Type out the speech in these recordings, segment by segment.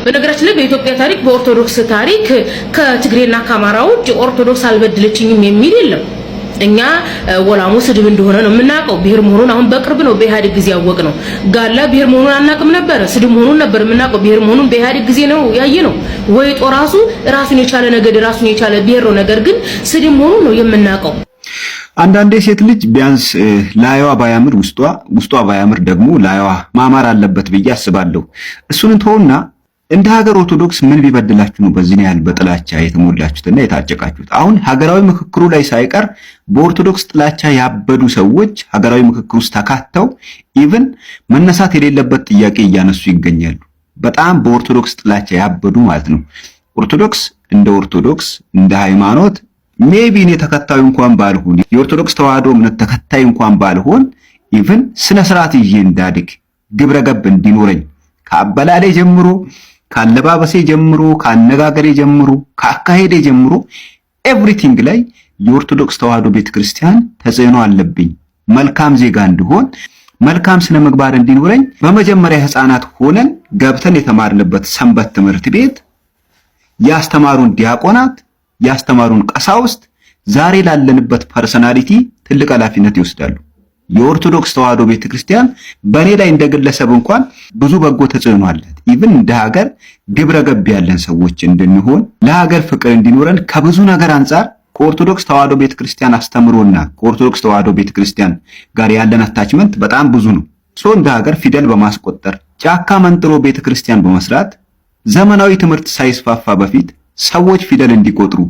በነገራችን ላይ በኢትዮጵያ ታሪክ በኦርቶዶክስ ታሪክ ከትግሬና ከአማራ ውጭ ኦርቶዶክስ አልበደለችኝም የሚል የለም። እኛ ወላሙ ስድብ እንደሆነ ነው የምናውቀው። ብሔር መሆኑን አሁን በቅርብ ነው በኢህአዴግ ጊዜ ያወቅነው። ጋላ ብሔር መሆኑን አናውቅም ነበር፣ ስድብ መሆኑን ነበር የምናውቀው። ብሔር መሆኑን በኢህአዴግ ጊዜ ነው ያየነው። ወይጦ ራሱን የቻለ ነገድ ራሱን የቻለ ብሔር ነው። ነገር ግን ስድብ መሆኑን ነው የምናውቀው። አንዳንዴ ሴት ልጅ ቢያንስ ላይዋ ባያምር ውስጧ ባያምር ደግሞ ላይዋ ማማር አለበት ብዬ አስባለሁ። እሱን ተውና እንደ ሀገር ኦርቶዶክስ ምን ቢበድላችሁ ነው በዚህ ያህል በጥላቻ የተሞላችሁትና የታጨቃችሁት? አሁን ሀገራዊ ምክክሩ ላይ ሳይቀር በኦርቶዶክስ ጥላቻ ያበዱ ሰዎች ሀገራዊ ምክክሩ ውስጥ ተካተው ኢቭን መነሳት የሌለበት ጥያቄ እያነሱ ይገኛሉ። በጣም በኦርቶዶክስ ጥላቻ ያበዱ ማለት ነው። ኦርቶዶክስ እንደ ሃይማኖት ሜቢ እኔ ተከታዩ እንኳን ባልሆን የኦርቶዶክስ ተዋህዶ እምነት ተከታይ እንኳን ባልሆን ኢቭን ስነ ስርዓት ይዤ እንዳድግ ግብረ ገብ እንዲኖረኝ ከአበላሌ ጀምሮ ካለባበሴ ጀምሮ ካነጋገሬ ጀምሮ ካካሄዴ ጀምሮ ኤቭሪቲንግ ላይ የኦርቶዶክስ ተዋህዶ ቤተክርስቲያን ተጽዕኖ አለብኝ። መልካም ዜጋ እንድሆን መልካም ስነ ምግባር እንዲኖረኝ በመጀመሪያ ህፃናት ሆነን ገብተን የተማርንበት ሰንበት ትምህርት ቤት ያስተማሩን ዲያቆናት ያስተማሩን ቀሳውስት ዛሬ ላለንበት ፐርሰናሊቲ ትልቅ ኃላፊነት ይወስዳሉ። የኦርቶዶክስ ተዋህዶ ቤተክርስቲያን በእኔ ላይ እንደግለሰብ እንኳን ብዙ በጎ ተጽዕኖ አላት። ኢቭን እንደ ሀገር ግብረ ገብ ያለን ሰዎች እንድንሆን ለሀገር ፍቅር እንዲኖረን ከብዙ ነገር አንጻር ከኦርቶዶክስ ተዋህዶ ቤተክርስቲያን አስተምሮና ከኦርቶዶክስ ተዋህዶ ቤተክርስቲያን ጋር ያለን አታችመንት በጣም ብዙ ነው። እንደ ሀገር ፊደል በማስቆጠር ጫካ መንጥሮ ቤተክርስቲያን በመስራት ዘመናዊ ትምህርት ሳይስፋፋ በፊት ሰዎች ፊደል እንዲቆጥሩ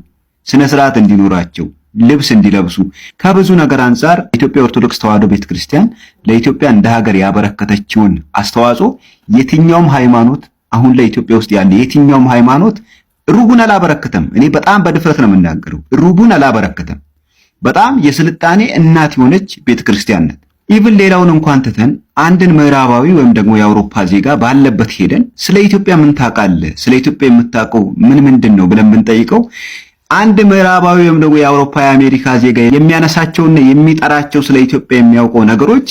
ስነ ስርዓት እንዲኖራቸው ልብስ እንዲለብሱ ከብዙ ነገር አንጻር ኢትዮጵያ ኦርቶዶክስ ተዋህዶ ቤተክርስቲያን ለኢትዮጵያ እንደ ሀገር ያበረከተችውን አስተዋጽኦ የትኛውም ሃይማኖት አሁን ለኢትዮጵያ ውስጥ ያለ የትኛውም ሃይማኖት ሩቡን አላበረከተም። እኔ በጣም በድፍረት ነው የምናገረው፣ ሩቡን አላበረከተም። በጣም የስልጣኔ እናት የሆነች ቤተክርስቲያን ናት። ኢቭን ሌላውን እንኳን ትተን አንድን ምዕራባዊ ወይም ደግሞ የአውሮፓ ዜጋ ባለበት ሄደን ስለ ኢትዮጵያ ምን ታውቃለህ፣ ስለ ኢትዮጵያ የምታውቀው ምንድን ነው ብለን ብንጠይቀው አንድ ምዕራባዊ ወይም ደግሞ የአውሮፓ የአሜሪካ ዜጋ የሚያነሳቸውና የሚጠራቸው ስለ ኢትዮጵያ የሚያውቀው ነገሮች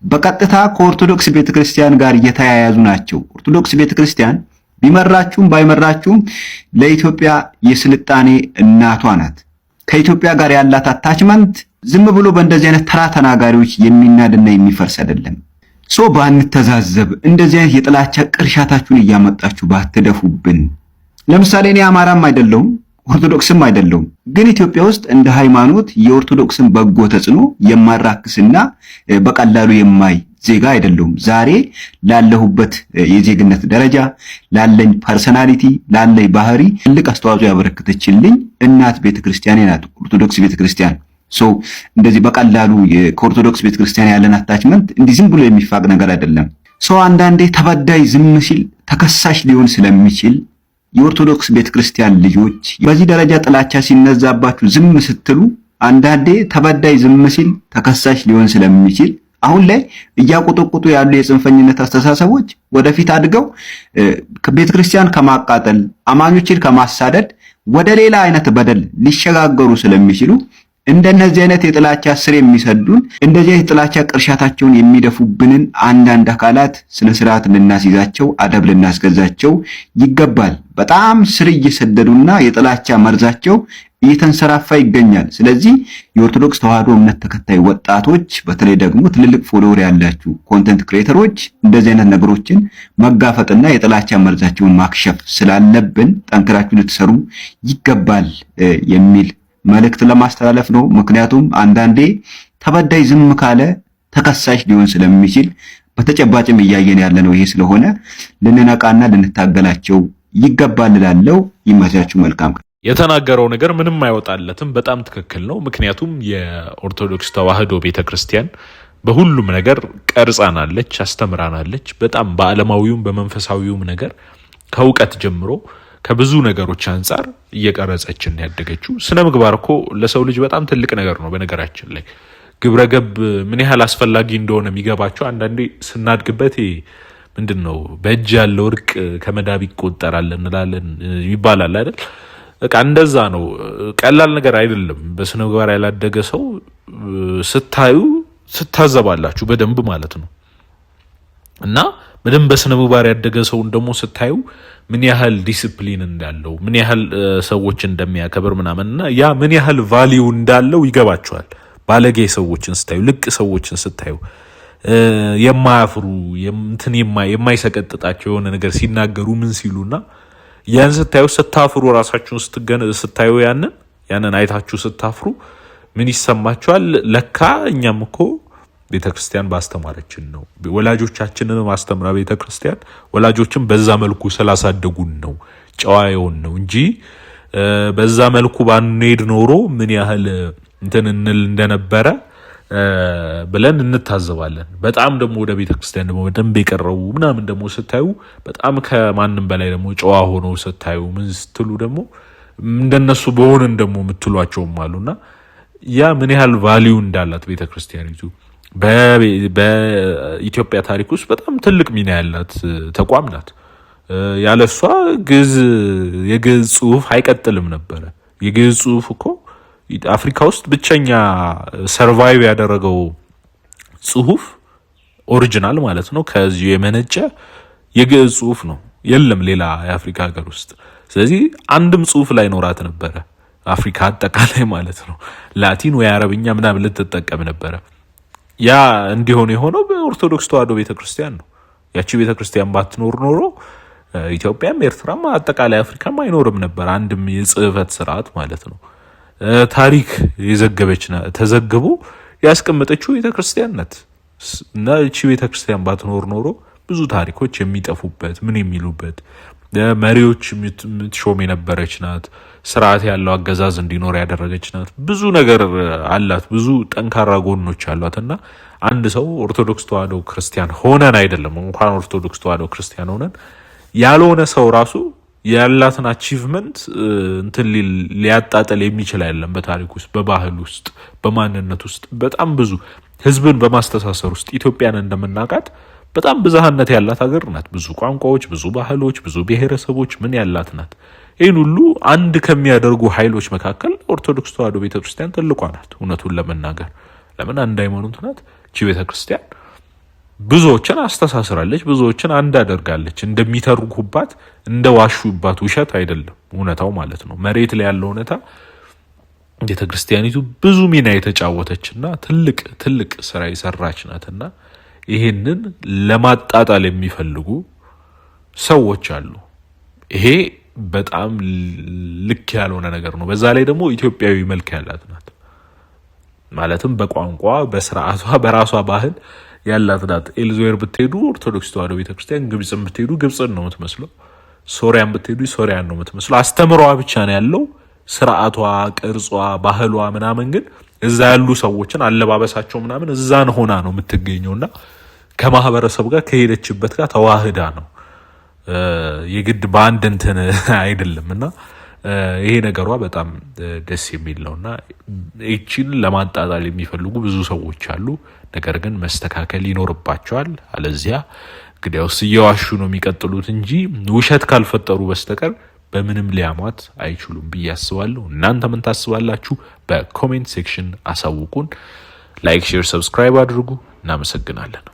በቀጥታ ከኦርቶዶክስ ቤተክርስቲያን ጋር የተያያዙ ናቸው። ኦርቶዶክስ ቤተክርስቲያን ቢመራችሁም ባይመራችሁም ለኢትዮጵያ የስልጣኔ እናቷ ናት። ከኢትዮጵያ ጋር ያላት አታችመንት ዝም ብሎ በእንደዚህ አይነት ተራ ተናጋሪዎች የሚናድና የሚፈርስ አይደለም። ባንተዛዘብ እንደዚህ አይነት የጥላቻ ቅርሻታችሁን እያመጣችሁ ባትደፉብን። ለምሳሌ እኔ አማራም አይደለሁም ኦርቶዶክስም አይደለሁም፣ ግን ኢትዮጵያ ውስጥ እንደ ሃይማኖት የኦርቶዶክስን በጎ ተጽዕኖ የማራክስና በቀላሉ የማይ ዜጋ አይደለሁም። ዛሬ ላለሁበት የዜግነት ደረጃ ላለኝ ፐርሰናሊቲ ላለኝ ባህሪ ትልቅ አስተዋጽኦ ያበረከተችልኝ እናት ቤተክርስቲያን ናት ኦርቶዶክስ ቤተክርስቲያን። እንደዚህ በቀላሉ ከኦርቶዶክስ ቤተክርስቲያን ያለን አታችመንት እንዲህ ዝም ብሎ የሚፋቅ ነገር አይደለም። አንዳንዴ ተበዳይ ዝም ሲል ተከሳሽ ሊሆን ስለሚችል የኦርቶዶክስ ቤተክርስቲያን ልጆች በዚህ ደረጃ ጥላቻ ሲነዛባችሁ ዝም ስትሉ አንዳንዴ ተበዳይ ዝም ሲል ተከሳሽ ሊሆን ስለሚችል አሁን ላይ እያቆጠቆጡ ያሉ የጽንፈኝነት አስተሳሰቦች ወደፊት አድገው ቤተክርስቲያን ከማቃጠል አማኞችን ከማሳደድ ወደ ሌላ አይነት በደል ሊሸጋገሩ ስለሚችሉ እንደነዚህ አይነት የጥላቻ ስር የሚሰዱን እንደዚህ አይነት ጥላቻ ቅርሻታቸውን የሚደፉብንን አንዳንድ አካላት ስነ ስርዓት ልናስይዛቸው አደብ ልናስገዛቸው ይገባል። በጣም ስር እየሰደዱና የጥላቻ መርዛቸው እየተንሰራፋ ይገኛል። ስለዚህ የኦርቶዶክስ ተዋህዶ እምነት ተከታይ ወጣቶች በተለይ ደግሞ ትልልቅ ፎሎወር ያላችሁ ኮንተንት ክሬተሮች እንደዚህ አይነት ነገሮችን መጋፈጥና የጥላቻ መርዛቸውን ማክሸፍ ስላለብን ጠንክራችሁ ልትሰሩ ይገባል የሚል መልእክት ለማስተላለፍ ነው። ምክንያቱም አንዳንዴ ተበዳይ ዝም ካለ ተከሳሽ ሊሆን ስለሚችል በተጨባጭም እያየን ያለነው ይሄ ስለሆነ ልንነቃና ልንታገላቸው ይገባል እላለሁ። ይመቻችሁ። መልካም። የተናገረው ነገር ምንም አይወጣለትም። በጣም ትክክል ነው። ምክንያቱም የኦርቶዶክስ ተዋህዶ ቤተክርስቲያን በሁሉም ነገር ቀርጻናለች፣ አስተምራናለች። በጣም በዓለማዊውም በመንፈሳዊውም ነገር ከእውቀት ጀምሮ ከብዙ ነገሮች አንፃር እየቀረጸችን ያደገችው። ስነ ምግባር እኮ ለሰው ልጅ በጣም ትልቅ ነገር ነው። በነገራችን ላይ ግብረ ገብ ምን ያህል አስፈላጊ እንደሆነ የሚገባቸው አንዳንዴ ስናድግበት ምንድነው በእጅ ያለው ወርቅ ከመዳብ ይቆጠራል እንላለን ይባላል አይደል? በቃ እንደዛ ነው። ቀላል ነገር አይደለም። በስነ ምግባር ያላደገ ሰው ስታዩ ስታዘባላችሁ በደንብ ማለት ነው። እና በደንብ በስነ ምግባር ያደገ ሰውን ደግሞ ስታዩ ምን ያህል ዲሲፕሊን እንዳለው ምን ያህል ሰዎች እንደሚያከብር ምናምንና ያ ምን ያህል ቫልዩ እንዳለው ይገባቸዋል። ባለጌ ሰዎችን ስታዩ ልቅ ሰዎችን ስታዩ የማያፍሩ እንትን የማይሰቀጥጣቸው የሆነ ነገር ሲናገሩ ምን ሲሉና ያን ስታፍሩ ራሳችሁን ስታዩ ያንን አይታችሁ ስታፍሩ ምን ይሰማችኋል? ለካ እኛም እኮ ቤተክርስቲያን ባስተማረችን ነው ወላጆቻችንን ማስተምራ ቤተክርስቲያን ወላጆችን በዛ መልኩ ስላሳደጉን ነው ጨዋ የሆን ነው እንጂ በዛ መልኩ ባንሄድ ኖሮ ምን ያህል እንትን እንል እንደነበረ ብለን እንታዘባለን። በጣም ደግሞ ወደ ቤተክርስቲያን ደግሞ በደንብ የቀረቡ ምናምን ደግሞ ስታዩ በጣም ከማንም በላይ ደግሞ ጨዋ ሆነው ስታዩ ምን ስትሉ ደግሞ እንደነሱ በሆነን ደግሞ የምትሏቸውም አሉና ያ ምን ያህል ቫልዩ እንዳላት ቤተክርስቲያኒቱ በኢትዮጵያ ታሪክ ውስጥ በጣም ትልቅ ሚና ያላት ተቋም ናት። ያለሷ የግዕዝ ጽሑፍ አይቀጥልም ነበር። የግዕዝ ጽሑፍ እኮ አፍሪካ ውስጥ ብቸኛ ሰርቫይቭ ያደረገው ጽሑፍ ኦሪጂናል ማለት ነው ከዚህ የመነጨ የግዕዝ ጽሑፍ ነው። የለም ሌላ የአፍሪካ ሀገር ውስጥ። ስለዚህ አንድም ጽሑፍ ላይ ኖራት ነበረ አፍሪካ አጠቃላይ ማለት ነው። ላቲን ወይ አረብኛ ምናምን ልትጠቀም ነበረ። ያ እንዲሆን የሆነው በኦርቶዶክስ ተዋሕዶ ቤተክርስቲያን ነው። ያቺ ቤተክርስቲያን ባትኖር ኖሮ ኢትዮጵያም ኤርትራም አጠቃላይ አፍሪካም አይኖርም ነበር። አንድም የጽሕፈት ስርዓት ማለት ነው ታሪክ ተዘግቦ ያስቀመጠችው ቤተክርስቲያን ናት እና እቺ ቤተክርስቲያን ባትኖር ኖሮ ብዙ ታሪኮች የሚጠፉበት ምን የሚሉበት መሪዎች የምትሾም የነበረች ናት። ስርዓት ያለው አገዛዝ እንዲኖር ያደረገች ናት። ብዙ ነገር አላት። ብዙ ጠንካራ ጎኖች አሏትና አንድ ሰው ኦርቶዶክስ ተዋሕዶ ክርስቲያን ሆነን አይደለም እንኳን ኦርቶዶክስ ተዋሕዶ ክርስቲያን ሆነን ያልሆነ ሰው ራሱ ያላትን አቺቭመንት እንትን ሊያጣጥል የሚችል አይደለም። በታሪክ ውስጥ በባህል ውስጥ በማንነት ውስጥ በጣም ብዙ ህዝብን በማስተሳሰር ውስጥ ኢትዮጵያን እንደምናውቃት በጣም ብዝሃነት ያላት ሀገር ናት። ብዙ ቋንቋዎች፣ ብዙ ባህሎች፣ ብዙ ብሔረሰቦች ምን ያላት ናት። ይህን ሁሉ አንድ ከሚያደርጉ ኃይሎች መካከል ኦርቶዶክስ ተዋሕዶ ቤተክርስቲያን ትልቋ ናት። እውነቱን ለመናገር ለምን አንድ ሃይማኖት ናት እቺ ቤተክርስቲያን። ብዙዎችን አስተሳስራለች፣ ብዙዎችን አንድ አደርጋለች። እንደሚተርኩባት እንደዋሹባት ውሸት አይደለም እውነታው ማለት ነው። መሬት ላይ ያለው እውነታ ቤተክርስቲያኒቱ ብዙ ሚና የተጫወተችና ትልቅ ስራ የሰራች ናትና ይሄንን ለማጣጣል የሚፈልጉ ሰዎች አሉ። ይሄ በጣም ልክ ያልሆነ ነገር ነው። በዛ ላይ ደግሞ ኢትዮጵያዊ መልክ ያላት ናት ማለትም በቋንቋ በስርዓቷ በራሷ ባህል ያላት ናት። ኤልዞር ብትሄዱ ኦርቶዶክስ ተዋሕዶ ቤተክርስቲያን፣ ግብጽም ብትሄዱ ግብጽን ነው የምትመስለው፣ ሶሪያን ብትሄዱ ሶሪያን ነው የምትመስለው። አስተምሯ ብቻ ነው ያለው ስርዓቷ፣ ቅርጿ፣ ባህሏ ምናምን ግን እዛ ያሉ ሰዎችን አለባበሳቸው ምናምን እዛን ሆና ነው የምትገኘውና ከማህበረሰብ ጋር ከሄደችበት ጋር ተዋህዳ ነው የግድ በአንድ እንትን አይደለምና ይሄ ነገሯ በጣም ደስ የሚል ነውና እቺን ለማጣጣል የሚፈልጉ ብዙ ሰዎች አሉ። ነገር ግን መስተካከል ይኖርባቸዋል። አለዚያ እንግዲያውስ እየዋሹ ነው የሚቀጥሉት እንጂ ውሸት ካልፈጠሩ በስተቀር በምንም ሊያሟት አይችሉም ብዬ አስባለሁ። እናንተ ምን ታስባላችሁ? በኮሜንት ሴክሽን አሳውቁን። ላይክ፣ ሼር፣ ሰብስክራይብ አድርጉ። እናመሰግናለን።